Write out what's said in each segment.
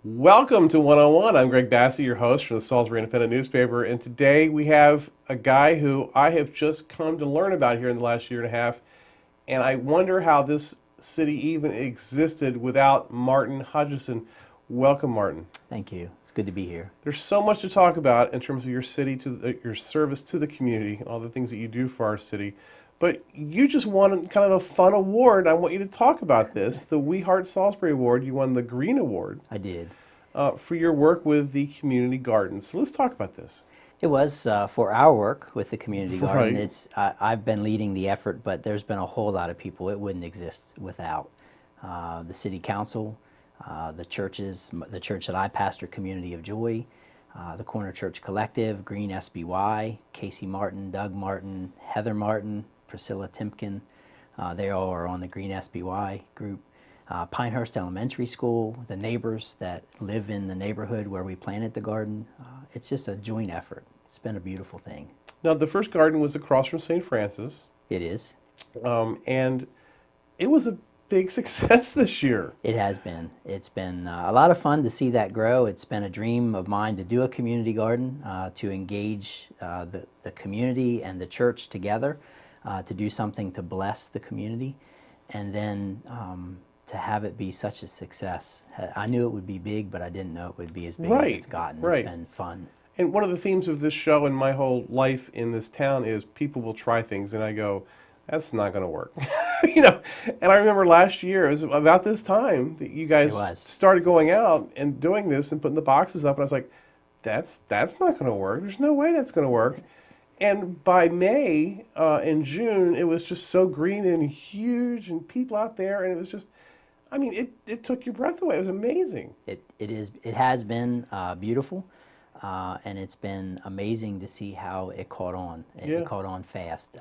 Welcome to One on One. I'm Greg Bassey, your host from the Salisbury Independent newspaper, and today we have a guy who I have just come to learn about here in the last year and a half, and I wonder how this city even existed without Martin Hutchison. Welcome, Martin. Thank you. It's good to be here. There's so much to talk about in terms of your city, your service to the community, all the things that you do for our city. But you just won kind of a fun award. I want you to talk about this, the We Heart Salisbury Award. You won the Green Award. I did. For your work with the community garden. So let's talk about this. It was for our work with the community garden. Right. I've been leading the effort, but there's been a whole lot of people it wouldn't exist without. The city council, the churches, the church that I pastor, Community of Joy, the Corner Church Collective, Green SBY, Casey Martin, Doug Martin, Heather Martin, Priscilla Timpkin. They all are on the Green SBY group. Pinehurst Elementary School, the neighbors that live in the neighborhood where we planted the garden. It's just a joint effort. It's been a beautiful thing. Now, the first garden was across from St. Francis. It is. And it was a big success this year. It has been. It's been a lot of fun to see that grow. It's been a dream of mine to do a community garden, to engage the community and the church together, to do something to bless the community, and then to have it be such a success. I knew it would be big, but I didn't know it would be as big as it's gotten. Right. It's been fun. And one of the themes of this show and my whole life in this town is people will try things, and I go, that's not going to work. And I remember last year, it was about this time that you guys started going out and doing this and putting the boxes up, and I was like, that's not going to work. There's no way that's going to work. And by May and June, it was just so green and huge and people out there, and it was just, it took your breath away. It was amazing. It has been beautiful, and it's been amazing to see how it caught on. It caught on fast.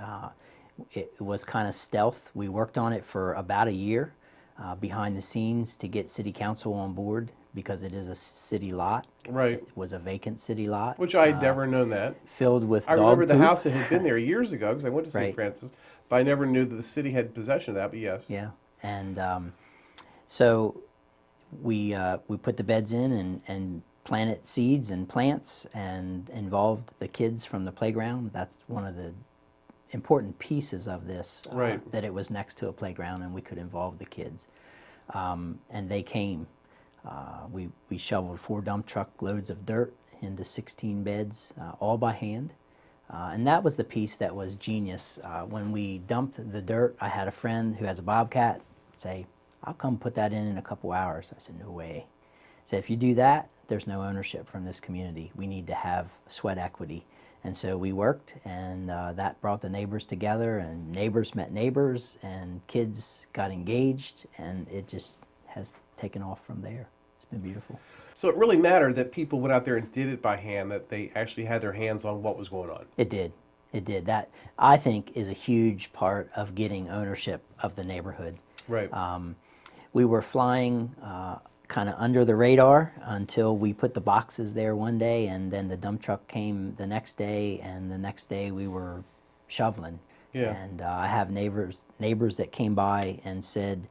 It was kind of stealth. We worked on it for about a year behind the scenes to get city council on board because it is a city lot. Right. It was a vacant city lot. Which I had never known that. Filled with I dog remember the poop. house that had been there years ago because I went to St. Right. Francis, but I never knew that the city had possession of that, but yes. Yeah, and so we put the beds in and planted seeds and plants and involved the kids from the playground. That's one of the important pieces of this, Right. that it was next to a playground and we could involve the kids. And they came. We shoveled 4 dump truck loads of dirt into 16 beds, all by hand. And that was the piece that was genius. When we dumped the dirt, I had a friend who has a bobcat say, I'll come put that in a couple hours. I said, no way. I said, if you do that, there's no ownership from this community. We need to have sweat equity. And so we worked, and that brought the neighbors together, and neighbors met neighbors, and kids got engaged, and it just has taken off from there. It's been beautiful. So it really mattered that people went out there and did it by hand, that they actually had their hands on what was going on. It did. It did. That, I think, is a huge part of getting ownership of the neighborhood. Right. We were flying kind of under the radar until we put the boxes there one day, and then the dump truck came the next day, and the next day we were shoveling. Yeah. And I have neighbors that came by and said,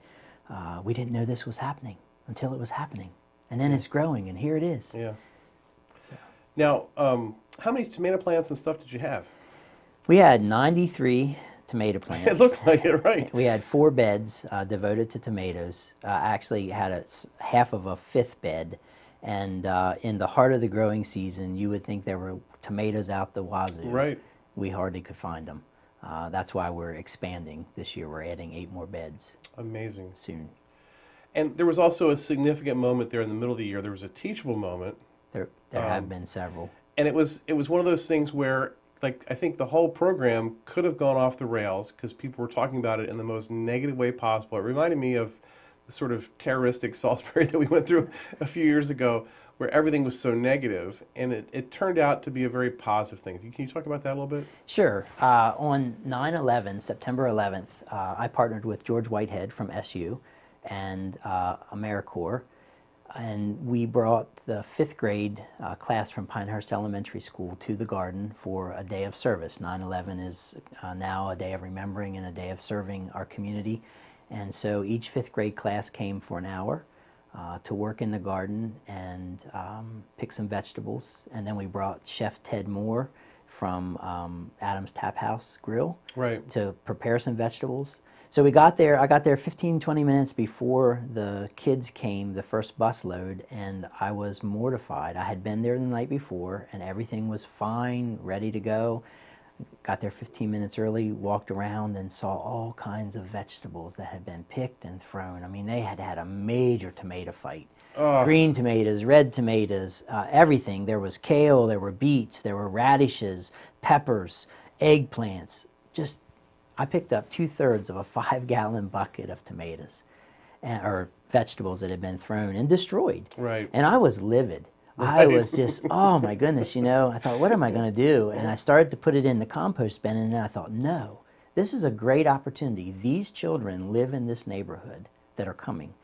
we didn't know this was happening until it was happening. And then it's growing, and here it is. Yeah. So. Now, how many tomato plants and stuff did you have? We had 93 tomato plants. It looked like it, right. We had 4 beds devoted to tomatoes. Actually had half of a 5th bed. And in the heart of the growing season, you would think there were tomatoes out the wazoo. Right. We hardly could find them. That's why we're expanding this year. We're adding 8 more beds. Amazing. Soon. And there was also a significant moment there in the middle of the year. There was a teachable moment. There have been several. And it was one of those things where like I think the whole program could have gone off the rails because people were talking about it in the most negative way possible. It reminded me of the sort of terroristic Salisbury that we went through a few years ago, where everything was so negative, and it turned out to be a very positive thing. Can you talk about that a little bit? Sure. On 9/11, September 11th, I partnered with George Whitehead from SU and AmeriCorps, and we brought the fifth grade class from Pinehurst Elementary School to the garden for a day of service. 9/11 is now a day of remembering and a day of serving our community. And so each fifth grade class came for an hour to work in the garden and pick some vegetables. And then we brought Chef Ted Moore from Adams Tap House Grill Right. to prepare some vegetables. So we got there, I got there 15, 20 minutes before the kids came, the first bus load, and I was mortified. I had been there the night before and everything was fine, ready to go. Got there 15 minutes early, walked around and saw all kinds of vegetables that had been picked and thrown. I mean, they had had a major tomato fight. Oh, Green tomatoes, red tomatoes, everything. There was kale, there were beets, there were radishes, peppers, eggplants. Just, I picked up 2/3 of a 5-gallon bucket of tomatoes or vegetables that had been thrown and destroyed. right. And I was livid. I Right. was just, oh my goodness, I thought, what am I going to do? And I started to put it in the compost bin, and I thought, no, this is a great opportunity. These children live in this neighborhood that are coming.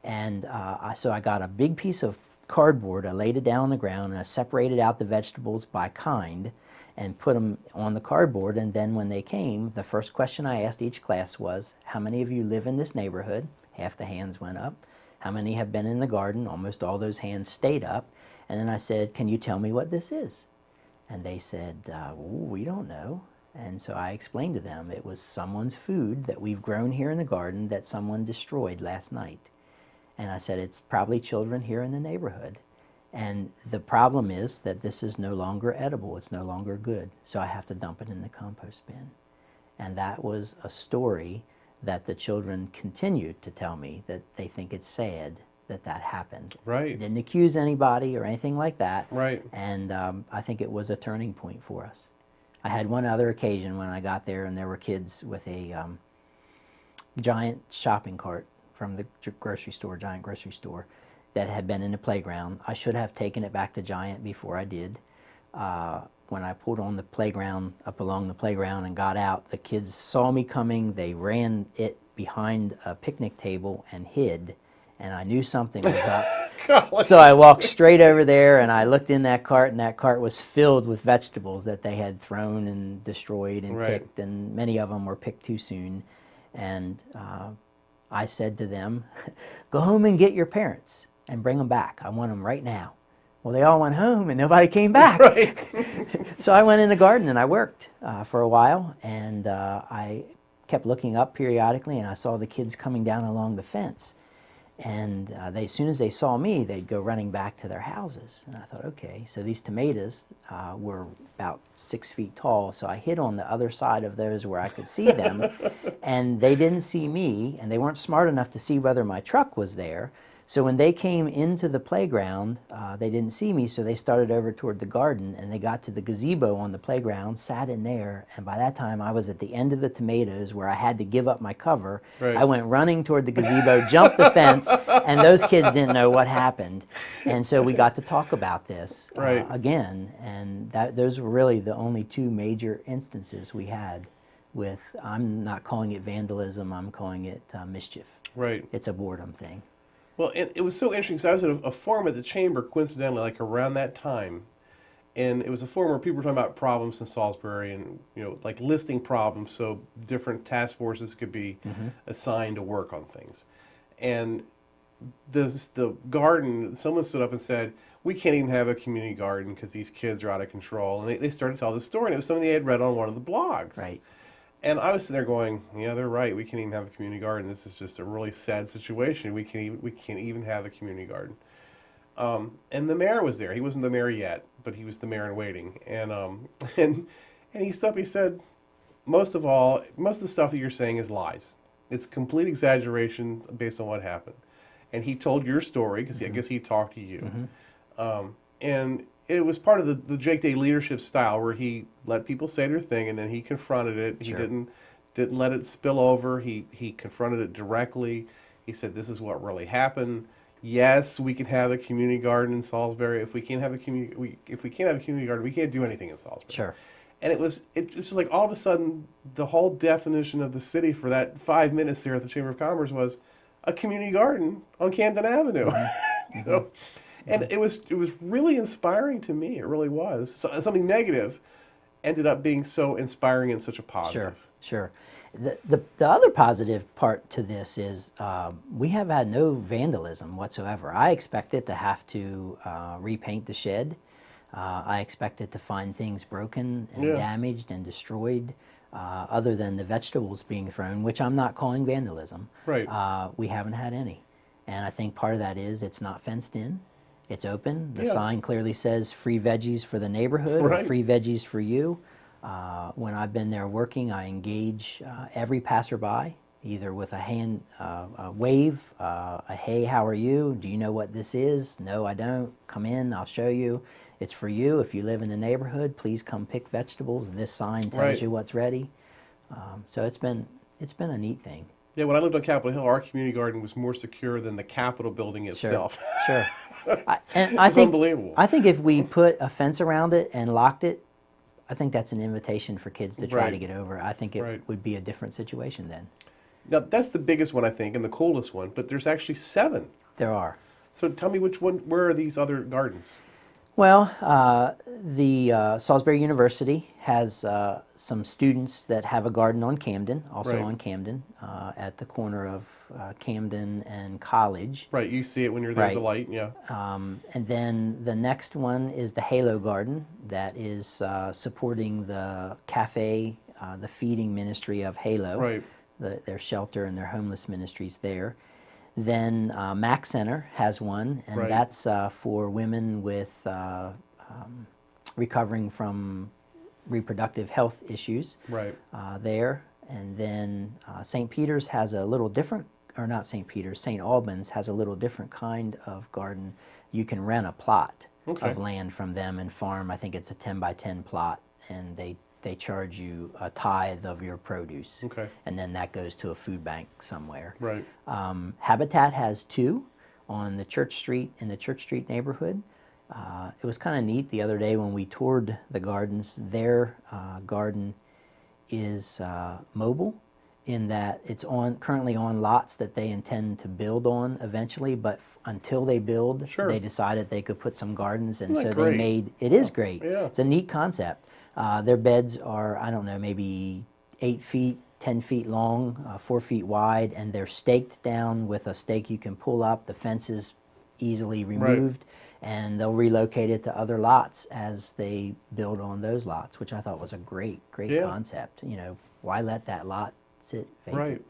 And so I got a big piece of cardboard, I laid it down on the ground, and I separated out the vegetables by kind and put them on the cardboard. And then when they came, the first question I asked each class was, how many of you live in this neighborhood? Half the hands went up. How many have been in the garden? Almost all those hands stayed up. And then I said, can you tell me what this is? And they said, we don't know. And so I explained to them it was someone's food that we've grown here in the garden that someone destroyed last night. And I said, it's probably children here in the neighborhood. And the problem is that this is no longer edible. It's no longer good. So I have to dump it in the compost bin. And that was a story that the children continued to tell me, that they think it's sad that happened. Right. Didn't accuse anybody or anything like that. Right. And I think it was a turning point for us. I had one other occasion when I got there and there were kids with a giant shopping cart from the grocery store, Giant grocery store, that had been in the playground. I should have taken it back to Giant before I did. When I pulled on the playground, up along the playground and got out, the kids saw me coming. They ran it behind a picnic table and hid. And I knew something was up. So I walked straight over there and I looked in that cart, and that cart was filled with vegetables that they had thrown and destroyed and Right. picked, and many of them were picked too soon. And I said to them, go home and get your parents and bring them back. I want them right now. Well, they all went home and nobody came back. Right. So I went in the garden and I worked for a while, and I kept looking up periodically, and I saw the kids coming down along the fence. And as soon as they saw me, they'd go running back to their houses. And I thought, okay, so these tomatoes were about 6 feet tall, so I hid on the other side of those where I could see them. And they didn't see me, and they weren't smart enough to see whether my truck was there. So when they came into the playground, they didn't see me, so they started over toward the garden, and they got to the gazebo on the playground, sat in there, and by that time I was at the end of the tomatoes where I had to give up my cover. Right. I went running toward the gazebo, jumped the fence, and those kids didn't know what happened. And so we got to talk about this Right. again, and those were really the only two major instances we had with, I'm not calling it vandalism, I'm calling it mischief. Right. It's a boredom thing. Well, it was so interesting because I was at a forum at the chamber, coincidentally, like around that time, and it was a forum where people were talking about problems in Salisbury and like listing problems so different task forces could be assigned to work on things. And the garden, someone stood up and said, we can't even have a community garden because these kids are out of control. And they started to tell the story, and it was something they had read on one of the blogs. Right. And I was sitting there going, yeah, they're right. We can't even have a community garden. This is just a really sad situation. We can't even have a community garden. And the mayor was there. He wasn't the mayor yet, but he was the mayor in waiting. And and he stood up. He said, most of the stuff that you're saying is lies. It's complete exaggeration based on what happened. And he told your story because I guess he talked to you. And it was part of the Jake Day leadership style where he let people say their thing and then he confronted it. He Sure. didn't let it spill over. He confronted it directly. He said, "This is what really happened. Yes, we can have a community garden in Salisbury. If we can't have a community garden, we can't do anything in Salisbury." Sure. And it's just like all of a sudden the whole definition of the city for that 5 minutes there at the Chamber of Commerce was a community garden on Camden Avenue. You know? And it was really inspiring to me. It really was. So, something negative ended up being so inspiring and such a positive. Sure. The other positive part to this is we have had no vandalism whatsoever. I expected to have to repaint the shed. I expected to find things broken and Yeah. damaged and destroyed, other than the vegetables being thrown, which I'm not calling vandalism. Right. We haven't had any. And I think part of that is it's not fenced in. It's open. The Yeah. sign clearly says free veggies for the neighborhood, Right. or free veggies for you. When I've been there working, I engage every passerby, either with a hand a wave, a hey, how are you? Do you know what this is? No, I don't. Come in, I'll show you. It's for you. If you live in the neighborhood, please come pick vegetables. This sign tells Right. you what's ready. So it's been a neat thing. Yeah, when I lived on Capitol Hill, our community garden was more secure than the Capitol building itself. Sure. I It's think unbelievable. I think if we put a fence around it and locked it, I think that's an invitation for kids to try to Right. get over. I think it Right. would be a different situation then. Now, that's the biggest one, I think, and the coolest one, but there's actually 7. There are. So tell me where are these other gardens? Well, the Salisbury University has some students that have a garden on Camden, also Right. on Camden, at the corner of Camden and College. Right, you see it when you're there at the Right. light, yeah. And then the next one is the Halo Garden that is supporting the cafe, the feeding ministry of Halo, Right. their shelter and their homeless ministries there. Then Mac Center has one, and Right. that's for women with recovering from reproductive health issues Right. there. And then St. Peter's has a little different, or not St. Peter's, St. Albans has a little different kind of garden. You can rent a plot Okay. of land from them and farm. I think it's a 10 by 10 plot, and they charge you a tithe of your produce. Okay. And then that goes to a food bank somewhere. Right. Habitat has 2 on the Church Street, in the Church Street neighborhood. It was kind of neat the other day when we toured the gardens. Their garden is mobile in that it's currently on lots that they intend to build on eventually, but until they build, Sure. they decided they could put some gardens, and Isn't that so they great? made, it is great. Yeah. It's a neat concept. Their beds are, I don't know, maybe 8 feet, 10 feet long, 4 feet wide, and they're staked down with a stake you can pull up. The fence is easily removed, and they'll relocate it to other lots as they build on those lots, which I thought was a great Yeah. concept. You know, why let that lot sit vacant? Right.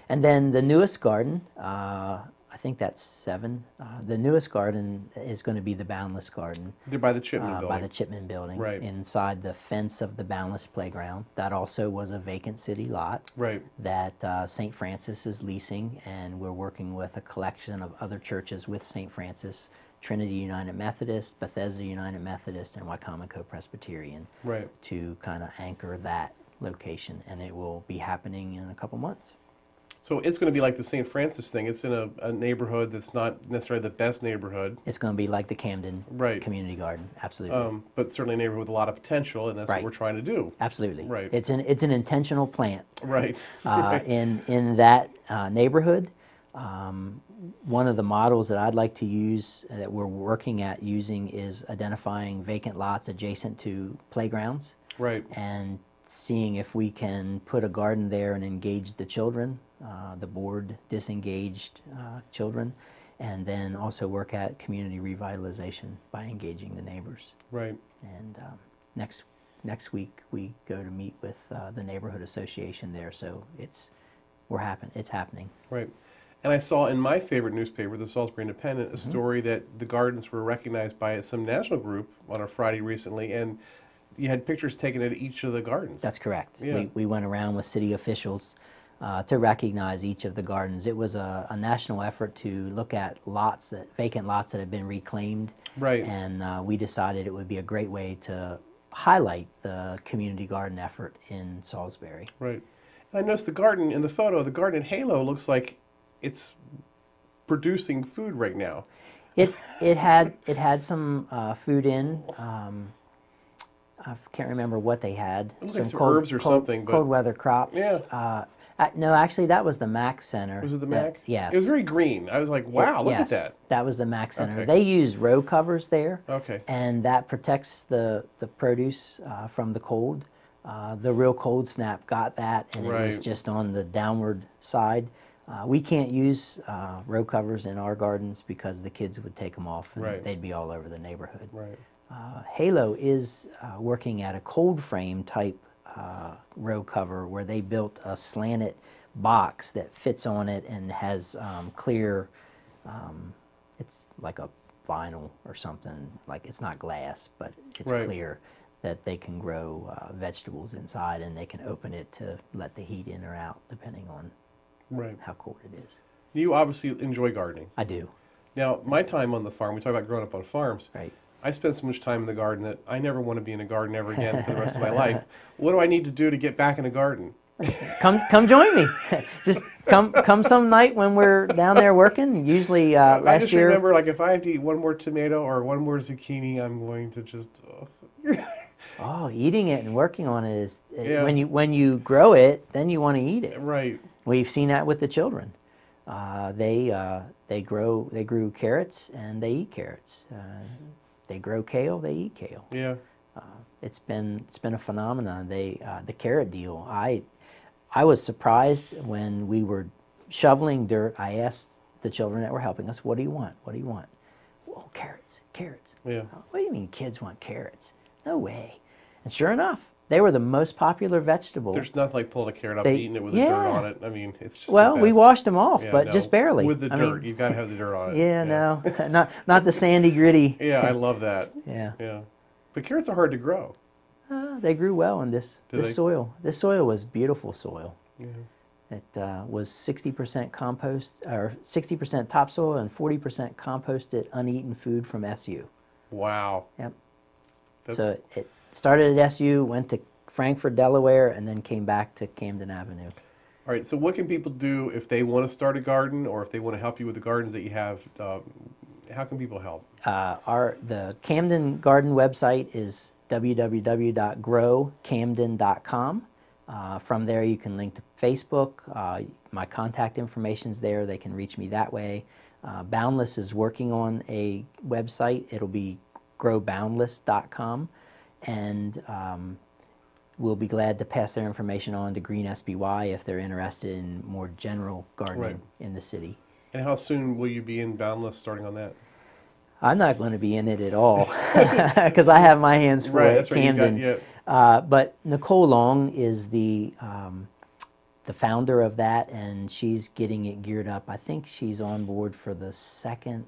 And then the newest garden, I think that's 7. The newest garden is going to be the Boundless Garden. They're by the Chipman By building. the Chipman building, Right. inside the fence of the Boundless Playground. That also was a vacant city lot Right. that St. Francis is leasing, and we're working with a collection of other churches with St. Francis, Trinity United Methodist, Bethesda United Methodist, and Wycomico Presbyterian, Right. to kind of anchor that location, and it will be happening in a couple months. So it's going to be like the St. Francis thing. It's in a neighborhood that's not necessarily the best neighborhood, It's going to be like the Camden Right. Community Garden, absolutely. but certainly a neighborhood with a lot of potential, and that's Right. what we're trying to do. Absolutely. Right. It's an intentional plant Right. in that neighborhood. One of the models that I'd like to use, that we're working at using, is identifying vacant lots adjacent to playgrounds Right. and seeing if we can put a garden there and engage the children, the board disengaged children, and then also work at community revitalization by engaging the neighbors. Right. And next week we go to meet with the neighborhood association there, so it's happening. Right. And I saw in my favorite newspaper, the Salisbury Independent, Mm-hmm. a story that the gardens were recognized by some national group on a Friday recently, and you had pictures taken at each of the gardens. That's correct. Yeah. We went around with city officials to recognize each of the gardens. It was a national effort to look at vacant lots that had been reclaimed. Right. And we decided it would be a great way to highlight the community garden effort in Salisbury. Right. And I noticed the garden in the photo, the garden in Halo looks like it's producing food right now. It had some food in. I can't remember what they had. It looked like some herbs or something. But cold weather crops. yeah. No, actually, that was the Mac Center. Was it the Mac? Yes. It was very green. I was like, wow, look at that. That was the Mac Center. Okay. They use row covers there. Okay. And that protects the produce from the cold. The real cold snap got that, and it was just on the downward side. We can't use row covers in our gardens because the kids would take them off and they'd be all over the neighborhood. Right. Halo is working at a cold frame type row cover where they built a slanted box that fits on it and has clear, it's like a vinyl or something, like it's not glass, but it's clear, that they can grow vegetables inside, and they can open it to let the heat in or out depending on how cold it is. You obviously enjoy gardening. I do. Now, my time on the farm, we talk about growing up on farms. Right. I spent so much time in the garden that I never want to be in a garden ever again for the rest of my life. What do I need to do to get back in a garden? Come join me. Just come some night when we're down there working. Usually I last just year. remember, like, if I have to eat one more tomato or one more zucchini, I'm going to just. Oh, eating it and working on it is when you grow it, then you want to eat it. Right. We've seen that with the children. They grew carrots and they eat carrots. They grow kale, they eat kale. Yeah. It's been a phenomenon. The carrot deal. I was surprised when we were shoveling dirt. I asked the children that were helping us, "What do you want? What do you want?" "Oh, carrots, carrots." Yeah. "What do you mean kids want carrots? No way." And sure enough, they were the most popular vegetable. There's nothing like pulling a carrot up and eating it with the dirt on it. I mean, it's just well, the we best. washed them off, but no, just barely. With the dirt, you've got to have the dirt on it. Yeah, no, not the sandy, gritty. Yeah, I love that. Yeah. Yeah. But carrots are hard to grow. They grew well in this they? soil. This soil was beautiful soil. Yeah. It was 60% compost, or 60% topsoil, and 40% composted uneaten food from SU. Wow. Yep. That's... So it started at SU, went to Frankfort, Delaware, and then came back to Camden Avenue. All right. So what can people do if they want to start a garden, or if they want to help you with the gardens that you have? How can people help? The Camden Garden website is www.growcamden.com. From there, you can link to Facebook. My contact information's there. They can reach me that way. Boundless is working on a website. It'll be growboundless.com, and we'll be glad to pass their information on to Green SBY if they're interested in more general gardening in the city. And how soon will you be in Boundless, starting on that? I'm not going to be in it at all because I have my hands full at Camden. But Nicole Long is the founder of that, and she's getting it geared up. I think she's on board for the second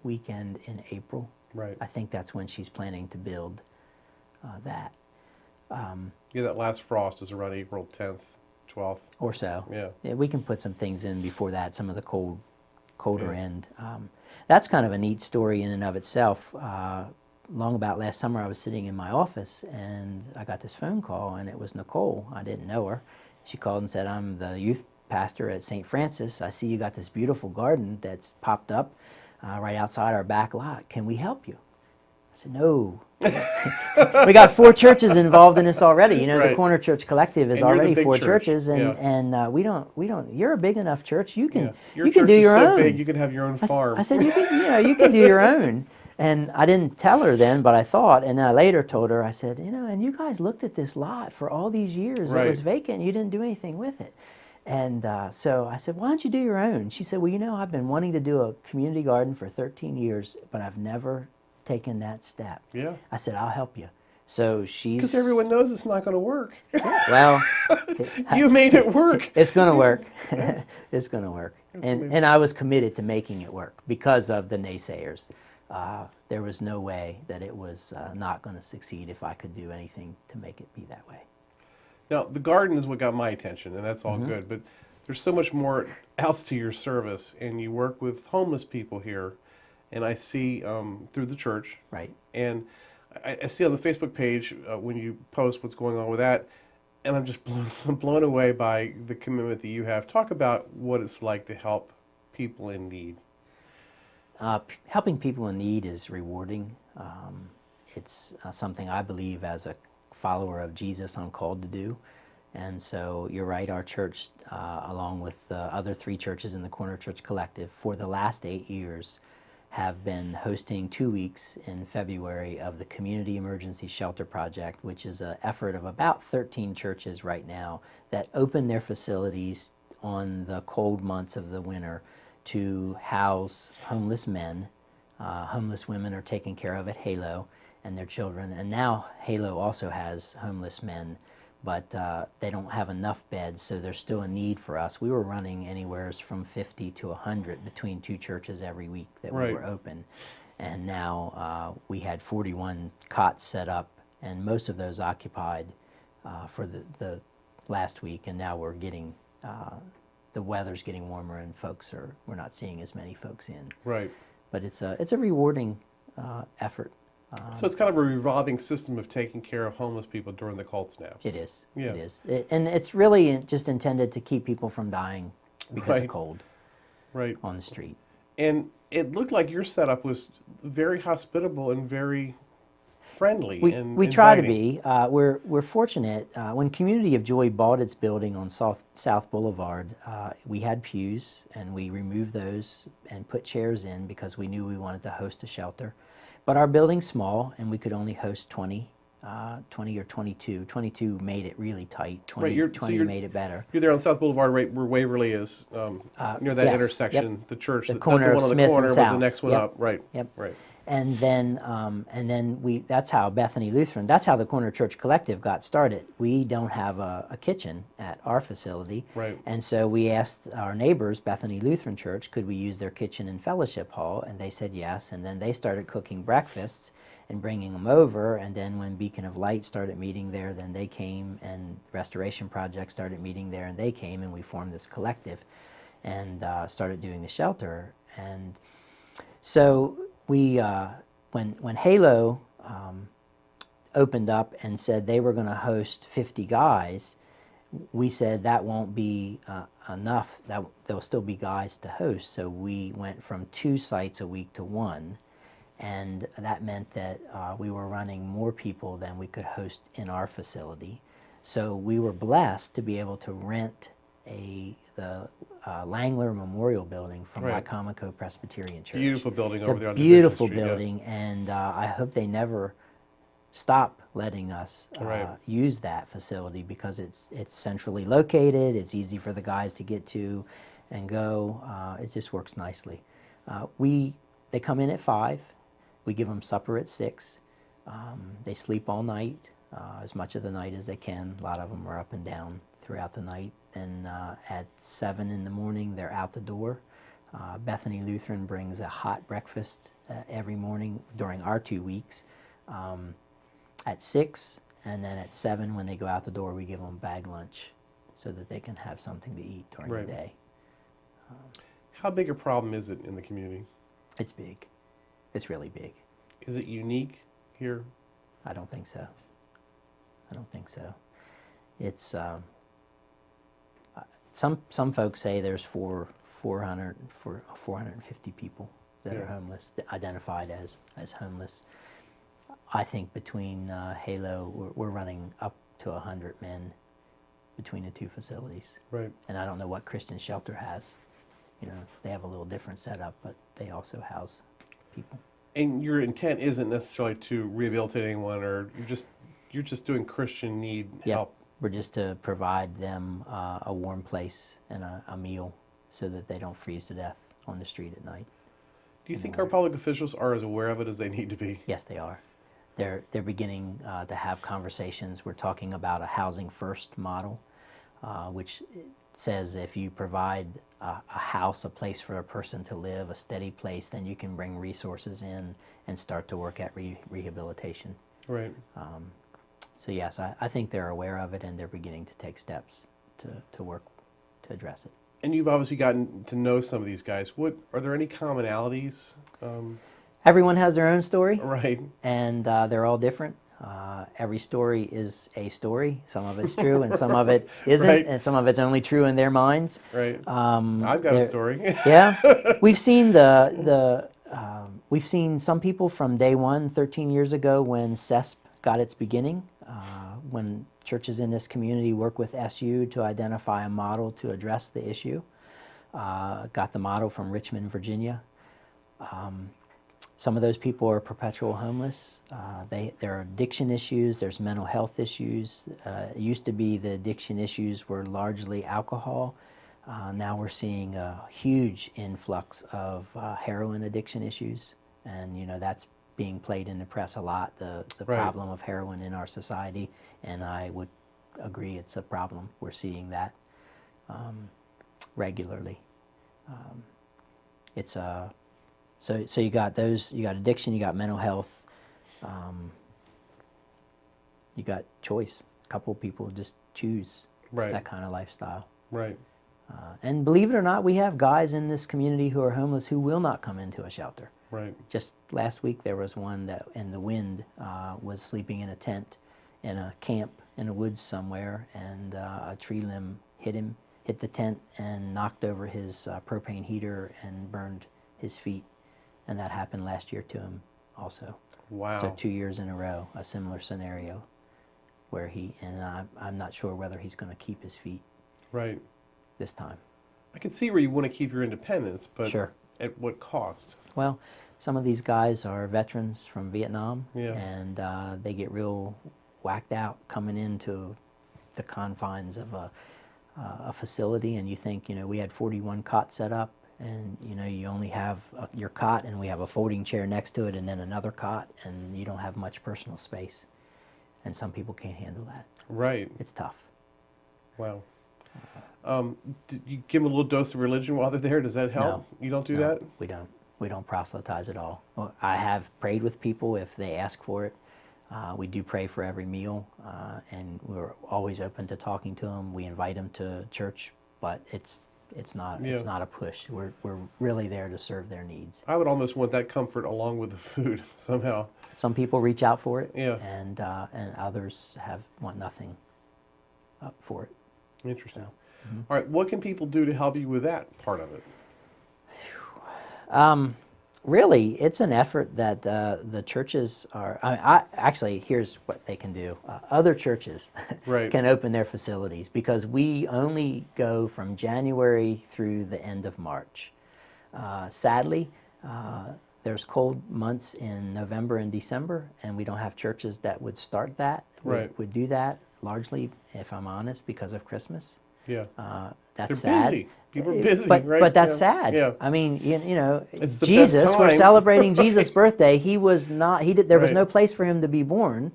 weekend in April. Right. I think that's when she's planning to build that. That last frost is around April 10th, 12th. Or so. Yeah. We can put some things in before that, some of the colder end. That's kind of a neat story in and of itself. Long about last summer, I was sitting in my office, and I got this phone call, and it was Nicole. I didn't know her. She called and said, "I'm the youth pastor at St. Francis. I see you got this beautiful garden that's popped up right outside our back lot. Can we help you?" I said, "No." We got 4 churches involved in this already. The Corner Church Collective is already 4 churches, and we don't. You're a big enough church. You can you can do your own. Your church is so big, you can have your own farm. I said, you can do your own. And I didn't tell her then, but I thought, and then I later told her. I said, and you guys looked at this lot for all these years. It was vacant. And you didn't do anything with it. And so I said, why don't you do your own? She said, well, I've been wanting to do a community garden for 13 years, but I've never taken that step. Yeah. I said, I'll help you. So she's... Because everyone knows it's not going to work. Well... You made it work. It's going to work. It's going to work. And I was committed to making it work because of the naysayers. There was no way that it was not going to succeed if I could do anything to make it be that way. Now, the garden is what got my attention, and that's all good. But there's so much more else to your service, and you work with homeless people here, and I see through the church, Right. and I see on the Facebook page when you post what's going on with that, and I'm just blown away by the commitment that you have. Talk about what it's like to help people in need. Helping people in need is rewarding. It's something I believe as a follower of Jesus I'm called to do. And so you're right, our church, along with the other 3 churches in the Corner Church Collective, for the last 8 years have been hosting 2 weeks in February of the Community Emergency Shelter Project, which is an effort of about 13 churches right now that open their facilities on the cold months of the winter to house homeless men. Homeless women are taken care of at Halo and their children, and now Halo also has homeless men, but they don't have enough beds, so there's still a need for us. We were running anywhere from 50 to 100 between 2 churches every week that we were open, and now we had 41 cots set up, and most of those occupied for the last week, and now we're getting the weather's getting warmer, and we're not seeing as many folks in. Right. But it's a rewarding effort. So it's kind of a revolving system of taking care of homeless people during the cold snaps. It is. Yeah. It is. And it's really just intended to keep people from dying because of cold on the street. And it looked like your setup was very hospitable and very friendly and we try to inviting. be. We're fortunate. When Community of Joy bought its building on South Boulevard, we had pews, and we removed those and put chairs in because we knew we wanted to host a shelter. But our building's small, and we could only host 20 or 22. 22 made it really tight. 20 made it better. You're there on South Boulevard, right where Waverly is, near that intersection. Yep. The church, the not corner the one of on the Smith corner, and but South. the next one Yep. up. Right. Yep. Right. And then we. That's how Bethany Lutheran. That's how the Corner Church Collective got started. We don't have a kitchen at our facility, Right. and so we asked our neighbors, Bethany Lutheran Church, could we use their kitchen and fellowship hall, and they said yes. And then they started cooking breakfasts and bringing them over. And then when Beacon of Light started meeting there, then they came, and Restoration Project started meeting there, and they came, and we formed this collective, and started doing the shelter. And so we, when Halo opened up and said they were going to host 50 guys, we said that won't be enough. That there'll still be guys to host. So we went from 2 sites a week to 1, and that meant that we were running more people than we could host in our facility. So we were blessed to be able to rent the Langler Memorial Building from Wycomico Presbyterian Church. Beautiful building it's over there on beautiful Division Street, building, and I hope they never stop letting us use that facility because it's centrally located. It's easy for the guys to get to and go. It just works nicely. They come in at 5. We give them supper at 6. They sleep all night, as much of the night as they can. A lot of them are up and down throughout the night. And at 7 in the morning, they're out the door. Bethany Lutheran brings a hot breakfast every morning during our 2 weeks. At 6, and then at 7, when they go out the door, we give them bag lunch so that they can have something to eat during the day. How big a problem is it in the community? It's big. It's really big. Is it unique here? I don't think so. It's some folks say there's 450 people that are homeless, identified as homeless. I think between Halo, we're running up to 100 men between the 2 facilities. Right. And I don't know what Christian Shelter has. They have a little different setup, but they also house people. And your intent isn't necessarily to rehabilitate anyone, or you're just doing Christian need help. We're just to provide them a warm place and a meal so that they don't freeze to death on the street at night. Do you think our public officials are as aware of it as they need to be? Yes, they are. They're beginning to have conversations. We're talking about a housing first model, which says if you provide a house, a place for a person to live, a steady place, then you can bring resources in and start to work at rehabilitation. Right. So yes, I think they're aware of it, and they're beginning to take steps to work to address it. And you've obviously gotten to know some of these guys. What are there any commonalities? Everyone has their own story, Right. and they're all different. Every story is a story. Some of it's true, and some of it isn't, Right. and some of it's only true in their minds. Right. I've got a story. Yeah, we've seen we've seen some people from day one, 13 years ago, when CESP got its beginning. When churches in this community work with SU to identify a model to address the issue. Got the model from Richmond, Virginia. Some of those people are perpetual homeless. There are addiction issues, there's mental health issues. It used to be the addiction issues were largely alcohol. Now we're seeing a huge influx of heroin addiction issues. And, that's being played in the press a lot, the Right. problem of heroin in our society. And I would agree it's a problem. We're seeing that regularly. It's a... So you got those, you got addiction, you got mental health, you got choice. A couple of people just choose Right. that kind of lifestyle. Right. And believe it or not, we have guys in this community who are homeless who will not come into a shelter. Right. Just last week there was one that in the wind was sleeping in a tent in a camp in the woods somewhere, and a tree limb hit the tent and knocked over his propane heater and burned his feet. And that happened last year to him also. Wow. So 2 years in a row, a similar scenario where I'm not sure whether he's going to keep his feet Right. this time. I can see where you want to keep your independence, but Sure. at what cost? Well, some of these guys are veterans from Vietnam, Yeah. and they get real whacked out coming into the confines of a facility, and you think, we had 41 cots set up, and you only have your cot, and we have a folding chair next to it, and then another cot, and you don't have much personal space. And some people can't handle that. Right. It's tough. Wow. Did you give them a little dose of religion while they're there? Does that help? No. You don't do No, that? we don't. We don't proselytize at all. Well, I have prayed with people if they ask for it. We do pray for every meal, and we're always open to talking to them. We invite them to church, but it's not a push. We're really there to serve their needs. I would almost want that comfort along with the food somehow. Some people reach out for it, Yeah. and others want nothing up for it. Interesting. So, All right, what can people do to help you with that part of it? Really, it's an effort that the churches are. Actually, here's what they can do. Other churches Right. can open their facilities, because we only go from January through the end of March. Sadly, there's cold months in November and December, and we don't have churches that would start that. Right. Would do that largely, if I'm honest, because of Christmas. Yeah. That's They're sad. busy. People are busy, but, right? But that's Yeah. sad. Yeah. I mean, It's the Jesus. best We're time. celebrating Jesus' birthday. He was not. There was Right. no place for him to be born,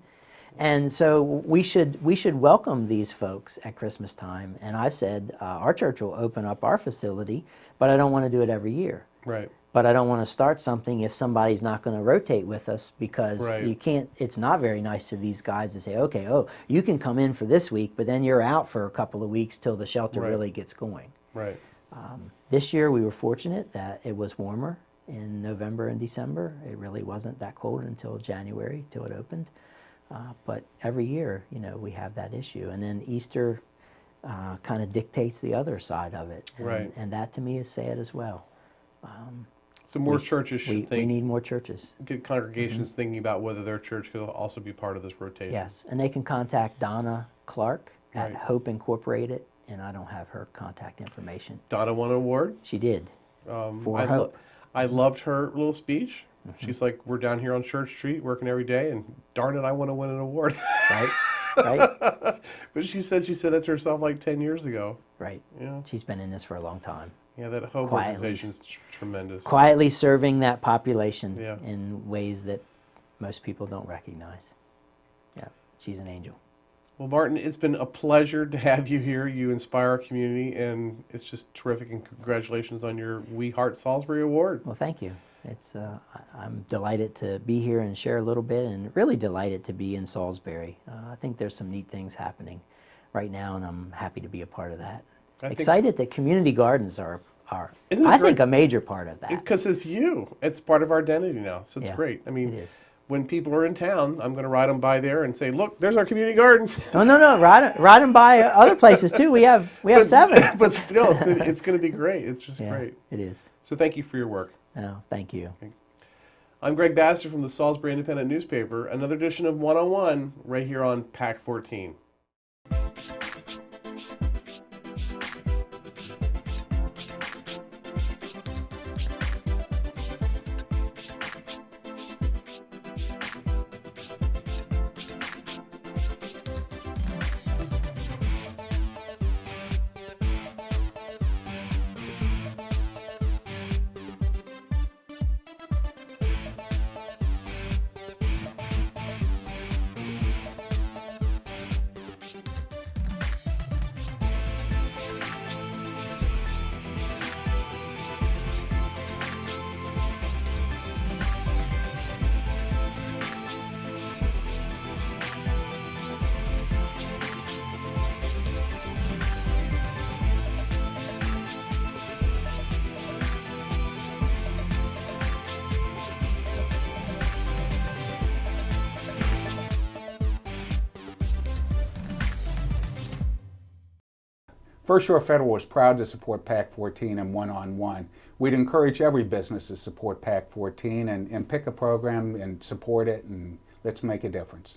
and so we should welcome these folks at Christmas time. And I've said our church will open up our facility, but I don't want to do it every year. Right. But I don't want to start something if somebody's not going to rotate with us, because Right. you can't. It's not very nice to these guys to say, okay, you can come in for this week, but then you're out for a couple of weeks till the shelter Right. really gets going. Right. This year we were fortunate that it was warmer in November and December. It really wasn't that cold until January, till it opened. But every year, we have that issue. And then Easter kind of dictates the other side of it. Right. And that to me is sad as well. So more churches should We think, need more churches. get congregations thinking about whether their church could also be part of this rotation. Yes, and they can contact Donna Clark at Right. Hope Incorporated, and I don't have her contact information. Donna won an award. She did. For Hope. I loved her little speech. She's like, we're down here on Church Street working every day, and darn it, I want to win an award. Right? Right? But she said that to herself like 10 years ago. Right. Yeah. She's been in this for a long time. Yeah, that Hope Quietly. organization's tremendous. Quietly serving that population Yeah. in ways that most people don't recognize. Yeah, she's an angel. Well, Martin, it's been a pleasure to have you here. You inspire our community, and it's just terrific. And congratulations on your We Heart Salisbury Award. Well, thank you. I'm delighted to be here and share a little bit, and really delighted to be in Salisbury. I think there's some neat things happening right now, and I'm happy to be a part of that. excited that community gardens are Isn't it I great? think a major part of that. Because it's you. It's part of our identity now. So it's Yeah, great. I mean, it is. when people are in town, I'm going to ride them by there and say, look, there's our community garden. No. Ride them by other places too. We have but, 7. But still, it's going to be great. It's just Yeah, great. it is. So thank you for your work. Oh, thank you. I'm Greg Baxter from the Salisbury Independent Newspaper. Another edition of 101 right here on PAC 14. First Shore Federal is proud to support PAC 14 and one-on-one. We'd encourage every business to support PAC 14 and pick a program and support it, and let's make a difference.